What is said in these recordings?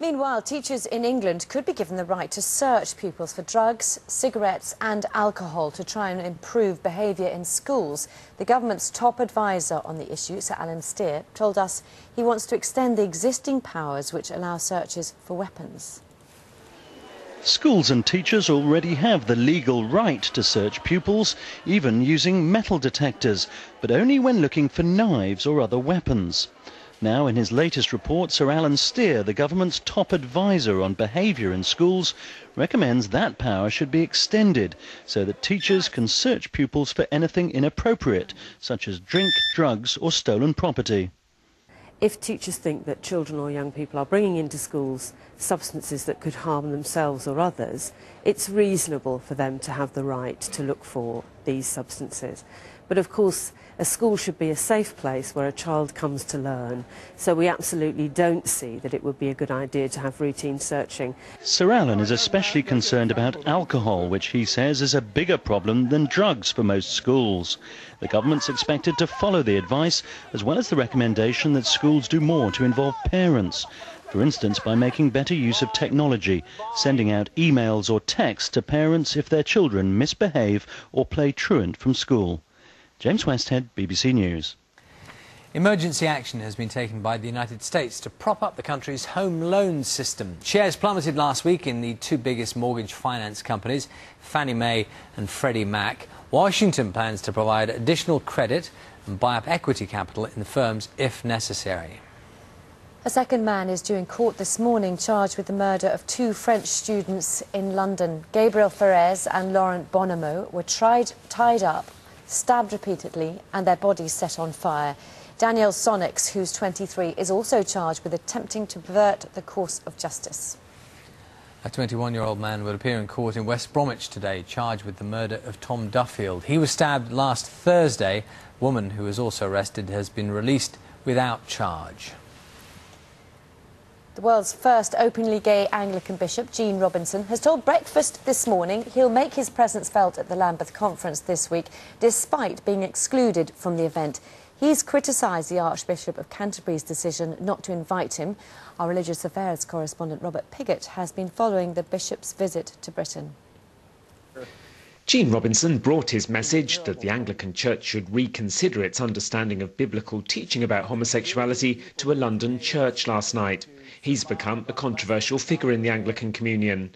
Meanwhile, teachers in England could be given the right to search pupils for drugs, cigarettes and alcohol to try and improve behaviour in schools. The government's top advisor on the issue, Sir Alan Steer, told us he wants to extend the existing powers which allow searches for weapons. Schools and teachers already have the legal right to search pupils, even using metal detectors, but only when looking for knives or other weapons. Now, in his latest report, Sir Alan Steer, the government's top advisor on behaviour in schools, recommends that power should be extended so that teachers can search pupils for anything inappropriate, such as drink, drugs or stolen property. If teachers think that children or young people are bringing into schools substances that could harm themselves or others, it's reasonable for them to have the right to look for these substances. But of course, a school should be a safe place where a child comes to learn, so we absolutely don't see that it would be a good idea to have routine searching. Sir Alan is especially concerned about alcohol, which he says is a bigger problem than drugs for most schools. The government's expected to follow the advice, as well as the recommendation that schools do more to involve parents. For instance, by making better use of technology, sending out emails or texts to parents if their children misbehave or play truant from school. James Westhead, BBC News. Emergency action has been taken by the United States to prop up the country's home loan system. Shares plummeted last week in the two biggest mortgage finance companies, Fannie Mae and Freddie Mac. Washington plans to provide additional credit and buy up equity capital in the firms if necessary. A second man is due in court this morning, charged with the murder of two French students in London. Gabriel Ferrez and Laurent Bonhomme were tied up, stabbed repeatedly and their bodies set on fire. Daniel Sonnix, who's 23, is also charged with attempting to pervert the course of justice. A 21-year-old man will appear in court in West Bromwich today, charged with the murder of Tom Duffield. He was stabbed last Thursday. A woman who was also arrested has been released without charge. The world's first openly gay Anglican bishop, Gene Robinson, has told Breakfast this morning he'll make his presence felt at the Lambeth conference this week, despite being excluded from the event. He's criticised the Archbishop of Canterbury's decision not to invite him. Our religious affairs correspondent Robert Piggott has been following the bishop's visit to Britain. Gene Robinson brought his message that the Anglican Church should reconsider its understanding of biblical teaching about homosexuality to a London church last night. He's become a controversial figure in the Anglican Communion.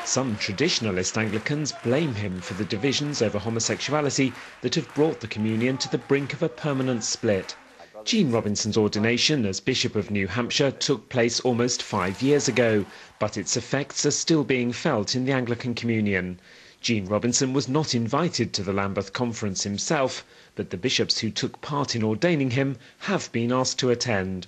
Some traditionalist Anglicans blame him for the divisions over homosexuality that have brought the Communion to the brink of a permanent split. Gene Robinson's ordination as Bishop of New Hampshire took place almost 5 years ago, but its effects are still being felt in the Anglican Communion. Gene Robinson was not invited to the Lambeth conference himself, but the bishops who took part in ordaining him have been asked to attend.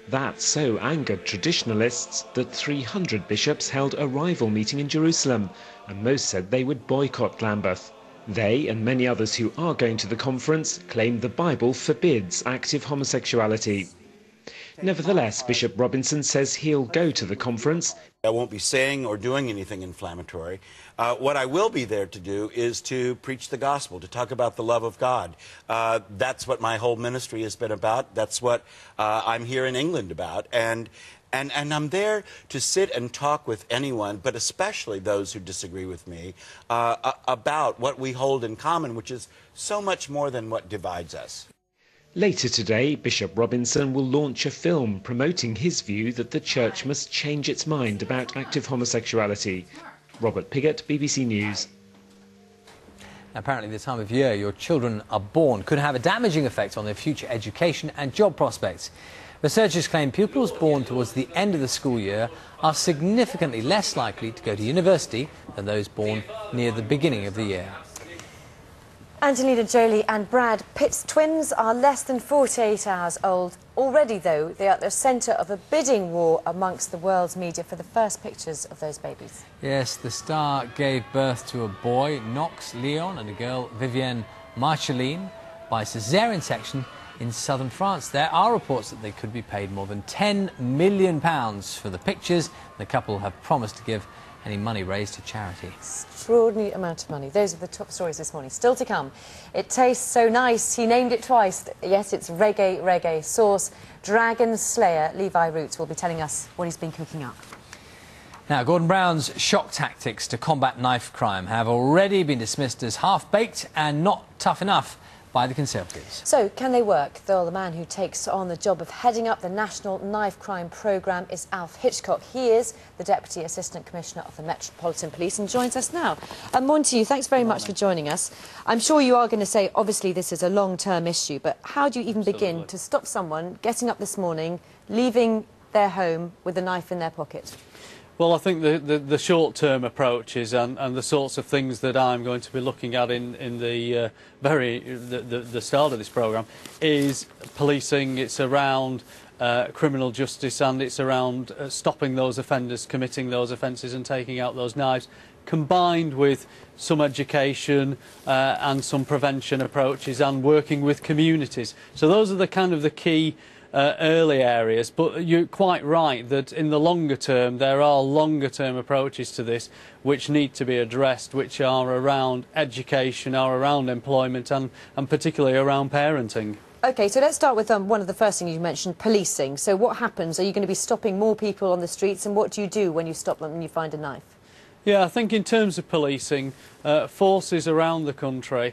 That so angered traditionalists that 300 bishops held a rival meeting in Jerusalem, and most said they would boycott Lambeth. They, and many others who are going to the conference, claim the Bible forbids active homosexuality. Nevertheless, Bishop Robinson says he'll go to the conference. I won't be saying or doing anything inflammatory. What I will be there to do is to preach the gospel, to talk about the love of God. That's what my whole ministry has been about. That's what I'm here in England about. And I'm there to sit and talk with anyone, but especially those who disagree with me, about what we hold in common, which is so much more than what divides us. Later today, Bishop Robinson will launch a film promoting his view that the Church must change its mind about active homosexuality. Robert Piggott, BBC News. Apparently, the time of year your children are born could have a damaging effect on their future education and job prospects. Researchers claim pupils born towards the end of the school year are significantly less likely to go to university than those born near the beginning of the year. Angelina Jolie and Brad Pitt's twins are less than 48 hours old. Already, though, they are at the centre of a bidding war amongst the world's media for the first pictures of those babies. Yes, the star gave birth to a boy, Knox Leon, and a girl, Vivienne Marceline, by caesarean section in southern France. There are reports that they could be paid more than £10 million for the pictures. The couple have promised to give any money raised to charity. Extraordinary amount of money. Those are the top stories this morning. Still to come. It tastes so nice. He named it twice. Yes, it's reggae sauce. Dragon Slayer Levi Roots will be telling us what he's been cooking up. Now, Gordon Brown's shock tactics to combat knife crime have already been dismissed as half-baked and not tough enough by the Conservatives. So, can they work? Though the man who takes on the job of heading up the National Knife Crime Programme is Alf Hitchcock. He is the Deputy Assistant Commissioner of the Metropolitan Police and joins us now. Morning to you. Thanks very much for joining us. I'm sure you are going to say, obviously, this is a long-term issue, but how do you even begin to stop someone getting up this morning, leaving their home with a knife in their pocket? Well, I think the short-term approaches and the sorts of things that I'm going to be looking at in the start of this programme is policing. It's around criminal justice, and it's around stopping those offenders committing those offences and taking out those knives, combined with some education and some prevention approaches and working with communities. So those are the key early areas, but you're quite right that in the longer term there are longer term approaches to this which need to be addressed, which are around education, are around employment and particularly around parenting. OK, so let's start with one of the first things you mentioned, policing. So what happens? Are you going to be stopping more people on the streets, and what do you do when you stop them and you find a knife? Yeah, I think in terms of policing, forces around the country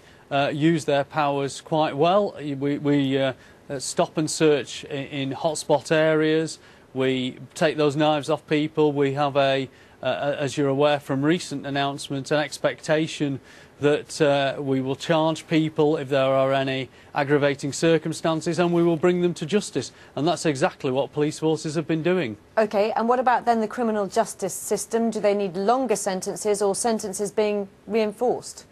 use their powers quite well. We stop and search in hotspot areas. We take those knives off people. We have as you're aware from recent announcements, an expectation that we will charge people if there are any aggravating circumstances, and we will bring them to justice. And that's exactly what police forces have been doing. OK, and what about then the criminal justice system? Do they need longer sentences or sentences being reinforced?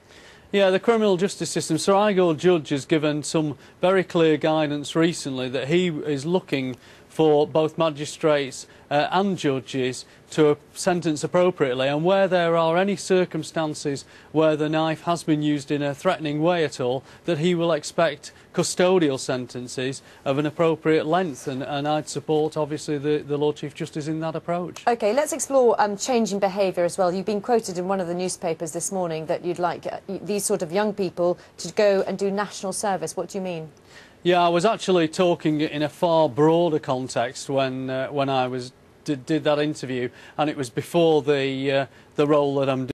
Yeah, the criminal justice system. Sir Igor Judge has given some very clear guidance recently that he is looking for both magistrates and judges to sentence appropriately, and where there are any circumstances where the knife has been used in a threatening way at all, that he will expect custodial sentences of an appropriate length, and I'd support obviously the Lord Chief Justice in that approach. OK, let's explore changing behaviour as well. You've been quoted in one of the newspapers this morning that you'd like these sort of young people to go and do national service. What do you mean? Yeah, I was actually talking in a far broader context when I did that interview, and it was before the role that I'm doing.